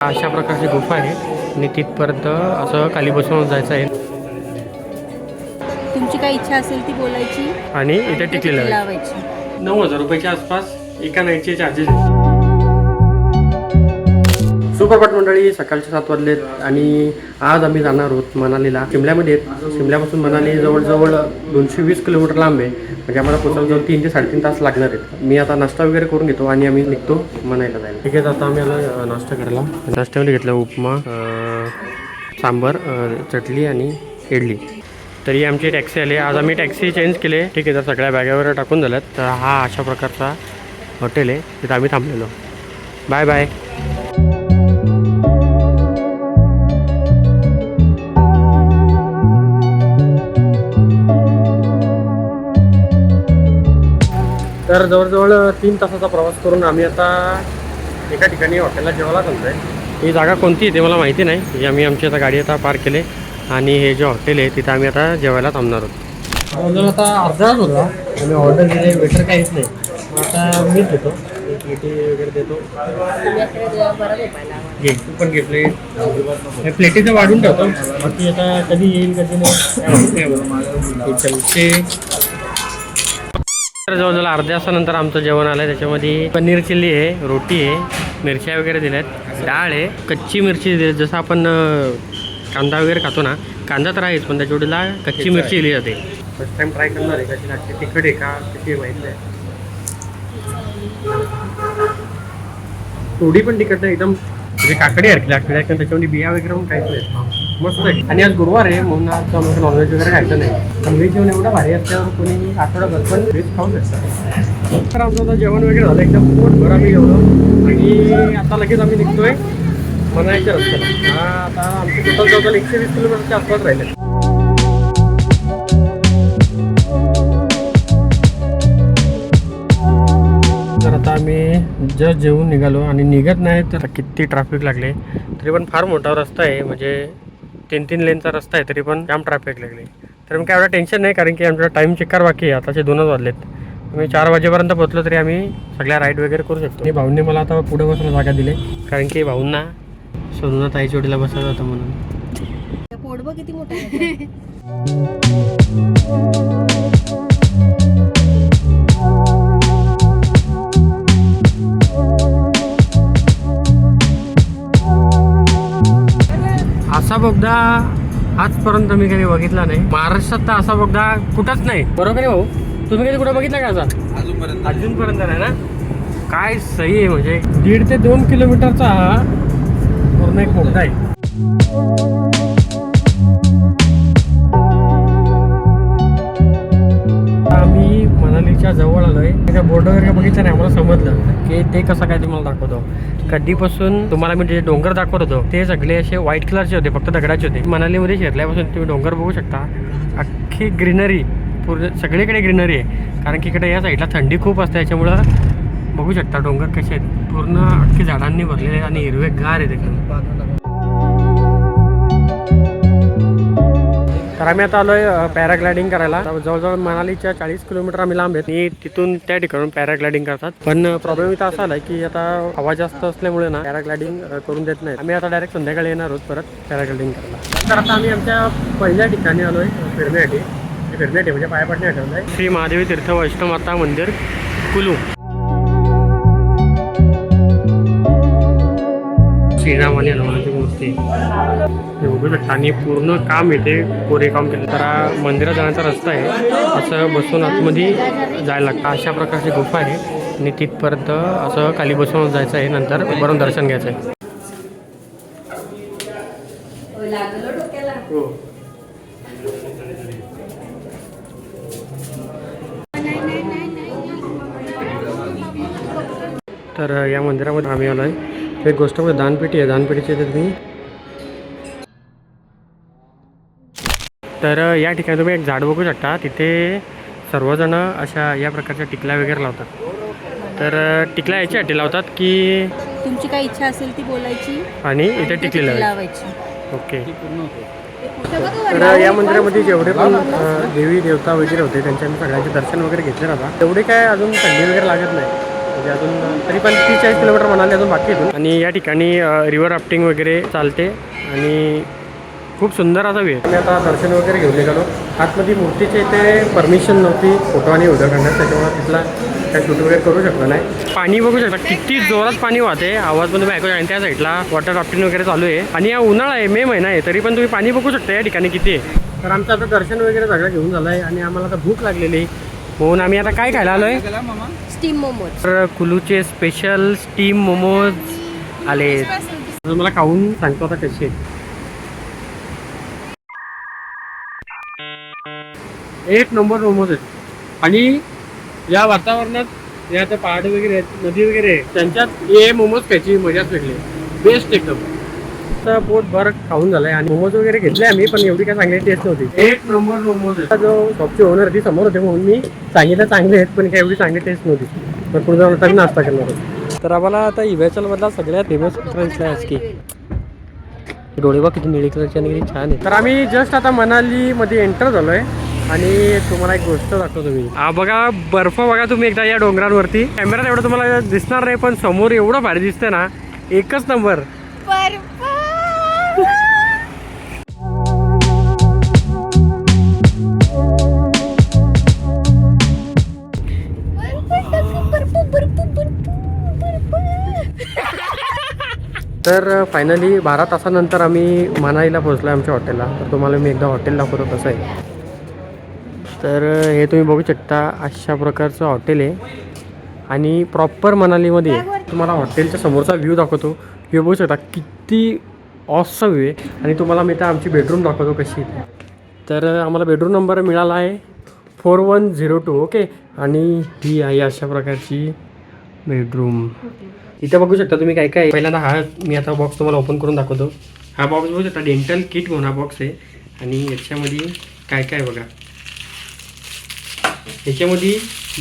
अशा प्रकारची गुफा आहे आणि तिथपर्यंत असं खाली बसून जायचं आहे तुमची काय इच्छा असेल ती बोलायची आणि इथे टिकलेलं आहे. लावायची. 9,000 रुपयाच्या आसपास एका नाईटचे चार्जेस आहेत. सुप्रभात मंडळी, सकाळचे 7 वाजलेत आणि आज आम्ही जाणार आहोत मनालीला. शिमल्यामध्ये शिमल्यापासून मनाली जवळजवळ 220 किलोमीटर लांब आहे. म्हणजे आम्हाला पोचायला जवळ 3 ते 3.5 तास लागणार आहेत. मी आता नाश्ता वगैरे करून घेतो आणि आम्ही निघतो मनालीला जायला. ठीक आहे, आता आम्ही आलो नाश्ता करायला. नाश्त्यामध्ये घेतला उपमा, सांबर, चटणी आणि इडली. तरी आमची टॅक्सी आली. आज आम्ही टॅक्सी चेंज केले. ठीक आहे, तर सगळ्या बॅगा वगैरे टाकून झाल्यात. तर हा अशा प्रकारचा हॉटेल आहे, तिथं आम्ही थांबलेलो. Bye bye. तर जवळजवळ 3 तासाचा प्रवास करून आम्ही आता एका ठिकाणी हॉटेलला जेवायला थांबतो आहे. ही जागा कोणती आहे ते मला माहिती नाही. ही आम्ही आमची आता गाडी आता पार्क केले आणि हे जे हॉटेल आहे तिथं आम्ही आता जेवायला थांबणार आहोत. आता अर्धाच होता आम्ही ऑर्डर दिले, वेटर काहीच नाही. आता मीच देतो, प्लेटी वगैरे देतो. घे, तू पण घे प्लेट. प्लेटीचं वाढून ठेवतो, बाकी आता कधी येईल कधी नाही. चमचे. जवळजवळ अर्ध्या तासानंतर आमचं जेवण आलं आहे. त्याच्यामध्ये पनीर चिल्ली आहे, रोटी आहे, मिरच्या वगैरे दिल्यात, डाळ आहे, कच्ची मिरची दिली. जसं आपण कांदा वगैरे खातो ना, कांदा तर आहेच पण त्या जोडीला कच्ची मिरची दिली जाते. फर्स्ट टाइम ट्राय करणार आहे. कशी लागते, तिखट आहे का कशी माहीत नाही. थोडी पण तिखट नाही, एकदम म्हणजे काकडी हरकी लागते. त्याच्यामध्ये बिया वगैरे पण काहीच नाही, मस्त आहे. आणि आज गुरुवार आहे म्हणून आज आम्हाला नॉनव्हेज वगैरे खायचं नाही. पण व्हेज जेवण एवढं भारी असल्यावर कोणी आठवड्याभर पण व्हेज खाऊ शकतं. तर आमचं आता जेवण वगैरे झालं, एकदम पोटभर आम्ही जेवलो आणि आता लगेच आम्ही निघतोय मनालीच्या रस्त्याला. आता आमचे टोटल जवळजवळ 120 किलोमीटरच्या आसपास राहिले. तर आता आम्ही जस्ट जेवून निघालो आणि निघत नाही तर किती ट्रॅफिक लागले. तरी पण फार मोठा रस्ता आहे, म्हणजे 3 लेनचा रस्ता आहे, तरी पण जाम ट्रॅफिक लागले. तर मग काय एवढं टेन्शन नाही, कारण की आमचा टाईम चेकर बाकी आहे. आताचे 2च वाजलेत. आम्ही 4 वाजेपर्यंत पोहोचलो तरी आम्ही सगळ्या राईड वगैरे करू शकतो. आणि भाऊंनी मला आता पुढे बसायला जागा दिली, कारण की भाऊंना सोनूला ताई जोडीला बसायचं होतं म्हणून. पोट बघ किती मोठं आहे. असा बोगदा आजपर्यंत मी कधी बघितला नाही. महाराष्ट्रात तर असा बोगदा कुठंच नाही. बरोबर आहे भाऊ? तुम्ही कधी कुठं बघितला का असा? अजूनपर्यंत नाही ना. काय सही आहे, म्हणजे 1.5 ते 2 किलोमीटरचा हा पूर्ण एक बोगदा आहे. आम्ही मनालीच्या जवळ आलोय. त्या बोर्ड वगैरे बघितलं नाही, आम्हाला समजलं की ते कसं काय तुम्हाला दाखवतो. कधीपासून तुम्हाला मी जे डोंगर दाखवत होतो ते सगळे असे व्हाईट कलरचे होते, फक्त दगडाचे होते. मनालीमध्ये शिरल्यापासून तुम्ही डोंगर बघू शकता, अख्खी ग्रीनरी, पूर्ण सगळीकडे ग्रीनरी आहे. कारण की इकडे या साईडला थंडी खूप असते, त्याच्यामुळं बघू शकता डोंगर कसे आहेत, पूर्ण अख्खी झाडांनी भरलेले आहेत आणि हिरवेगार आहेत एकदम. तर आम्ही आता आलोय पॅराग्लायडिंग करायला. जवळजवळ मनालीच्या 40 किलोमीटर आम्ही लांब आहेत आणि तिथून त्या ठिकाणून पॅराग्लायडिंग करतात. पण प्रॉब्लेम इथं असा आला की आता हवा जास्त असल्यामुळे ना पॅराग्लायडिंग करून देत नाही. आम्ही आता डायरेक्ट संध्याकाळी येणार आहोत परत पॅराग्लायडिंग करायला. तर आता आम्ही आमच्या पहिल्या ठिकाणी आलोय फिरण्यासाठी. फिरण्यासाठी म्हणजे पाया पडण्यासाठी आलोय. श्री महादेवी तीर्थ वैष्णवमाता मंदिर कुलू. श्रीराम आणि हनुमानाची मूर्ती बघू शकता आणि पूर्ण काम येते कोरे काम केलं. तर मंदिरात जाण्याचा रस्ता आहे, असं बसून आतमध्ये जायला लागतं. अशा प्रकारची गुफा आहे आणि तिथपर्यंत असं खाली बसून जायचं आहे, नंतर बरोबर दर्शन घ्यायचं आहे. हो. तर या मंदिरामध्ये आम्ही आलो आहे. एक गोष्ट म्हणजे दानपेटी आहे, दानपेटीची येते तुम्ही. तर या ठिकाणी तुम्ही एक झाड बघू शकता, तिथे सर्वजण अशा या प्रकारच्या टिकल्या वगैरे लावतात. तर टिकल्या याच्यासाठी लावतात की तुमची काय इच्छा असेल ती बोलायची आणि इथे टिकलेलं लावायची. ओके. तर या मंदिरामध्ये जेवढे पण देवी देवता वगैरे होते त्यांचे आम्ही सगळ्यांचे दर्शन वगैरे घेतले राहतात. तेवढे काय अजून थंडी वगैरे लागत नाही. म्हणजे अजून तरी पण 30-40 किलोमीटर म्हणाले अजून बाकी आहे. आणि या ठिकाणी रिव्हर राफ्टिंग वगैरे चालते आणि खूप सुंदर असा वेळ. आम्ही आता दर्शन वगैरे घेऊन निघालो. आतमध्ये मूर्तीचे इथे परमिशन नव्हती फोटो आणि व्हिडिओ काढण्यात, त्याच्यामुळे तिथला काही शूट वगैरे करू शकलो नाही. पाणी बघू शकता किती जोरात पाणी वाहते, आवाज पण तुम्ही ऐकू शकता. त्या साईडला वॉटर राफ्टिंग वगैरे चालू आहे आणि हा उन्हाळा आहे, मे महिना आहे, तरी पण तुम्ही पाणी बघू शकता या ठिकाणी किती आहे. तर आमचं आता दर्शन वगैरे सगळं घेऊन झालं आहे आणि आम्हाला आता भूक लागलेली आहे, म्हणून आम्ही आता काय खायला आलो आहे. स्टीम मोमोज. तर कुलूचे स्पेशल स्टीम मोमोज आले. मला खाऊन सांगतो आता कसे आहेत. एक नंबर मोमोज आहेत आणि या वातावरणात या त्या पहाड वगैरे आहेत, नदी वगैरे आहे, त्यांच्यात हे मोमोज खायची मजाच वेगळी, बेस्ट एकदम. तर पोट भर खाऊन झालंय आणि मोमोज वगैरे घेतले आम्ही, पण एवढी काय चांगली टेस्ट नव्हती. एक नंबर मोमोज आहे. जो शॉपची ओनर होती समोर होते म्हणून मी सांगितलं चांगले आहेत, पण काय एवढी चांगली टेस्ट नव्हती. पण पुढे जाऊन आता नाश्ता करणार होतो. तर आम्हाला आता हिमाचलमधला सगळ्यात फेमस रेस्टॉरंट आहे की डोळे बघ किती निळी कलरची आणि किती छान आहे. तर आम्ही जस्ट आता मनालीमध्ये एंटर झालो आहे आणि तुम्हाला एक गोष्ट दाखवतो मी. हा बघा बर्फ बघा तुम्ही एकदा या डोंगरांवरती. कॅमेऱ्यात एवढं तुम्हाला दिसणार नाही, पण समोर एवढं भारी दिसतंय ना, एकच नंबर. तर फायनली 12 तासानंतर आम्ही मनालीला पोहोचलो आहे आमच्या हॉटेलला. तर तुम्हाला मी एकदा हॉटेल दाखवतो कसं आहे. तर हे तुम्ही बघू शकता अशा प्रकारचं हॉटेल आहे आणि प्रॉपर मनालीमध्ये आहे. तुम्हाला हॉटेलच्या समोरचा व्ह्यू दाखवतो. व्ह्यू बघू शकता किती ऑसम व्ह्यू आहे. आणि तुम्हाला मी तर आमची बेडरूम दाखवतो कशी. तर आम्हाला बेडरूम नंबर मिळाला आहे 4102. ओके, आणि ही आहे अशा प्रकारची बेडरूम. इथे बघू शकता तुम्ही काय काय. पहिल्यांदा हा मी आता बॉक्स तुम्हाला ओपन करून दाखवतो. हा बॉक्स बघू शकता डेंटल किट म्हणून हा बॉक्स आहे आणि याच्यामध्ये काय काय बघा. याच्यामध्ये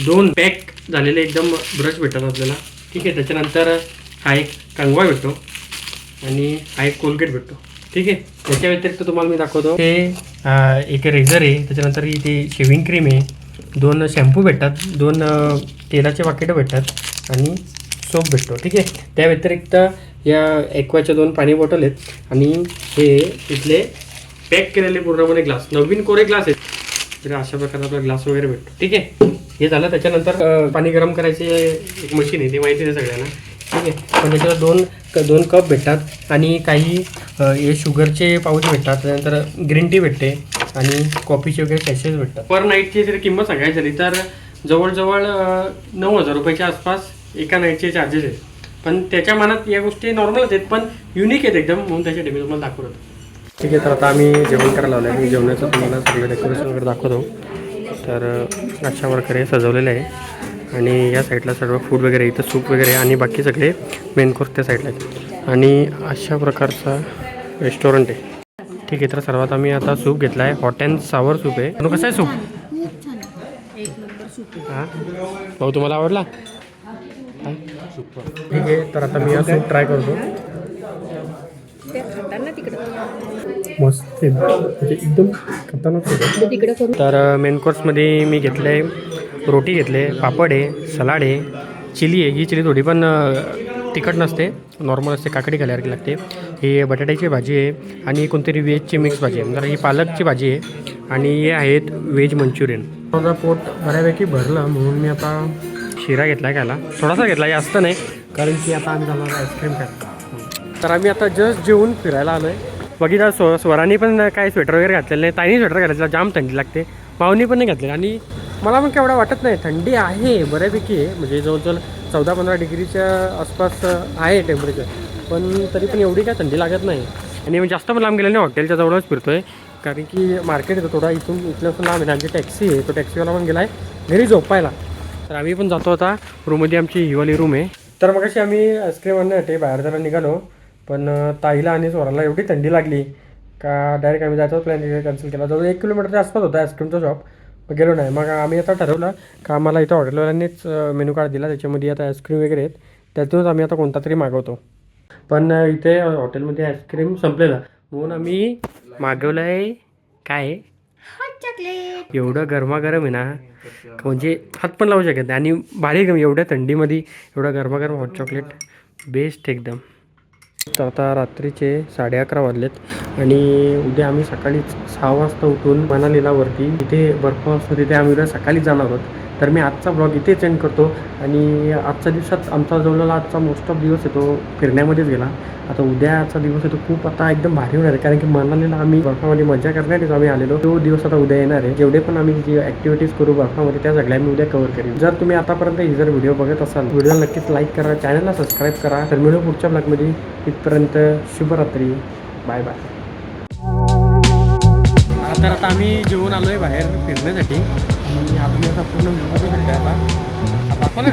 2 पॅक झालेले एकदम ब्रश भेटतात आपल्याला. ठीक आहे, त्याच्यानंतर हा एक कंगवा भेटतो आणि हा एक कोलगेट भेटतो. ठीक आहे, त्याच्या व्यतिरिक्त तुम्हाला मी दाखवतो हे एक रेझर आहे, त्याच्यानंतर इथे शेविंग क्रीम आहे, 2 शॅम्पू भेटतात, 2 तेलाचे पाकिटं भेटतात आणि सोप भेटतो. ठीक आहे, त्या व्यतिरिक्त या ॲक्वाच्या 2 पाणी बॉटल आहेत आणि हे इथले पॅक केलेले पूर्णपणे ग्लास, नवीन कोरे ग्लास आहेत. तर अशा प्रकारे आपला ग्लास वगैरे भेटतो. ठीक आहे, हे झालं. त्याच्यानंतर पाणी गरम करायचे एक मशीन आहे, ते माहिती आहे सगळ्यांना. ठीक आहे, पण त्याच्यावर 2 कप भेटतात आणि काही हे शुगरचे पाऊच भेटतात. त्यानंतर ग्रीन टी भेटते आणि कॉफीचे वगैरे सॅशेस भेटतात. पर नाईटची जर किंमत सांगायची झाली तर जवळजवळ 9,000 रुपयाच्या आसपास एका नाईटचे चार्जेस आहेत. पण त्याच्या मनात या गोष्टी नॉर्मलच आहेत, पण युनिक आहेत एकदम, म्हणून त्याच्यासाठी मी तुम्हाला दाखवत होतो. ठीक आहे, तर आता आम्ही जेवण करायला लावलं आहे. मी जेवणाचं तुम्हाला सगळं डेकोरेशन वगैरे दाखवतो. तर अशा प्रकारे सजवलेलं आहे आणि या साईडला सर्व फूड वगैरे, इथं सूप वगैरे आणि बाकी सगळे मेन कोर्स त्या साईडला आहेत आणि अशा प्रकारचा रेस्टॉरंट आहे. ठीक आहे, तर सर्वात आम्ही आता सूप घेतला आहे. हॉट अँड सावर सूप आहे. कसं आहे सूप? हां भाऊ, तुम्हाला आवडला? ठीक आहे, तर आता मी हा सूप ट्राय करतो. मस्त म्हणजे एकदम खतरनाक. तर मेन कोर्समध्ये मी घेतलं आहे रोटी घेतले, पापड आहे, सलाड आहे, चिली आहे. ही चिली थोडी पण तिखट नसते, नॉर्मल असते, काकडी घालायला लागते. ही बटाट्याची भाजी आहे आणि कोणतरी व्हेजची मिक्स भाजी आहे. जरा ही पालकची भाजी आहे आणि हे आहेत व्हेज मंचुरियन. माझं पोट बऱ्यापैकी भरलं म्हणून मी आता शिरा घेतला आहे खायला. थोडासा घेतला, जास्त नाही, कारण की आता आम्ही जाणार आईस्क्रीम खायला. तर आम्ही आता जस्ट जेवून फिरायला आलो आहे. बघितलं स्वराने पण काय स्वेटर वगैरे घातलेलं नाही, ताईने स्वेटर घातलेला, जाम थंडी लागते. माऊनी पण नाही घातलेलं आणि मला पण केवढा वाटत नाही, थंडी आहे बऱ्यापैकी आहे. म्हणजे जवळजवळ 14-15 डिग्रीच्या आसपास आहे टेम्परेचर, पण तरी पण एवढी काय थंडी लागत नाही. आणि जास्त पण लांब गेलं नाही, हॉटेलच्या जवळच फिरतो आहे, कारण की मार्केट येतो थोडा इथल्यापासून लांब आहे. आमची टॅक्सी आहे, तो टॅक्सीवाला पण गेला आहे घरी झोपायला. तर आम्ही पण जातो आता रूममध्ये. आमची हिवाली रूम आहे. तर मग अशी आम्ही आईस्क्रीम आणण्यासाठी बाहेर जायला निघालो, पण ताईला आणि स्वराला एवढी थंडी लागली का डायरेक्ट आम्ही जायचा प्लॅन कॅन्सल केला. जवळ 1 किलोमीटरच्या आसपास होता आईस्क्रीमचा शॉप, मग गेलो नाही. मग आम्ही आता ठरवलं का आम्हाला इथं हॉटेलवाल्यांनीच मेनू कार्ड दिला, त्याच्यामध्ये आता आईस्क्रीम वगैरे आहेत, त्यातूनच आम्ही आता कोणता तरी मागवतो. पण इथे हॉटेलमध्ये आईस्क्रीम संपलेला म्हणून आम्ही मागवलं आहे काय एवढं गरमागरम आहे ना म्हणजे हात पण लावू शकत नाही आणि भारी गम एवढ्या थंडीमध्ये एवढं गरमागरम हॉट चॉकलेट बेस्ट एकदम. तर आता रात्रीचे 11:30 वाजलेत आणि उद्या आम्ही सकाळीच 6 वाजता उठून मनालीला वरती तिथे बर्फ असतो तिथे आम्ही उद्या सकाळी जाणार आहोत. तर मी आजचा ब्लॉग इथेच एंड करतो आणि आजच्या दिवसात आमचा जवळला आजचा मोस्ट ऑफ दिवस आहे तो फिरण्यामध्येच गेला. आता उद्याचा दिवस आहे तो खूप आता एकदम भारी होणार आहे कारण की मनालीला आम्ही बर्फामध्ये मजा करण्यासाठी आम्ही आलेलो. तो दिवस आता उद्या येणार आहे. जेवढे पण आम्ही जे ॲक्टिव्हिटीज करू बर्फामध्ये त्या सगळ्या मी उद्या कव्हर करेन. जर तुम्ही आतापर्यंत ही जर व्हिडिओ बघत असाल व्हिडिओला नक्कीच लाईक करा, चॅनलला सबस्क्राईब करा. तर मिळू पुढच्या ब्लॉगमध्ये. तिथपर्यंत शुभरात्री. Bye bye. तर आता आम्ही जेवून आलो आहे बाहेर फिरण्यासाठी आणि आम्ही आता पूर्ण आता दाखव ना.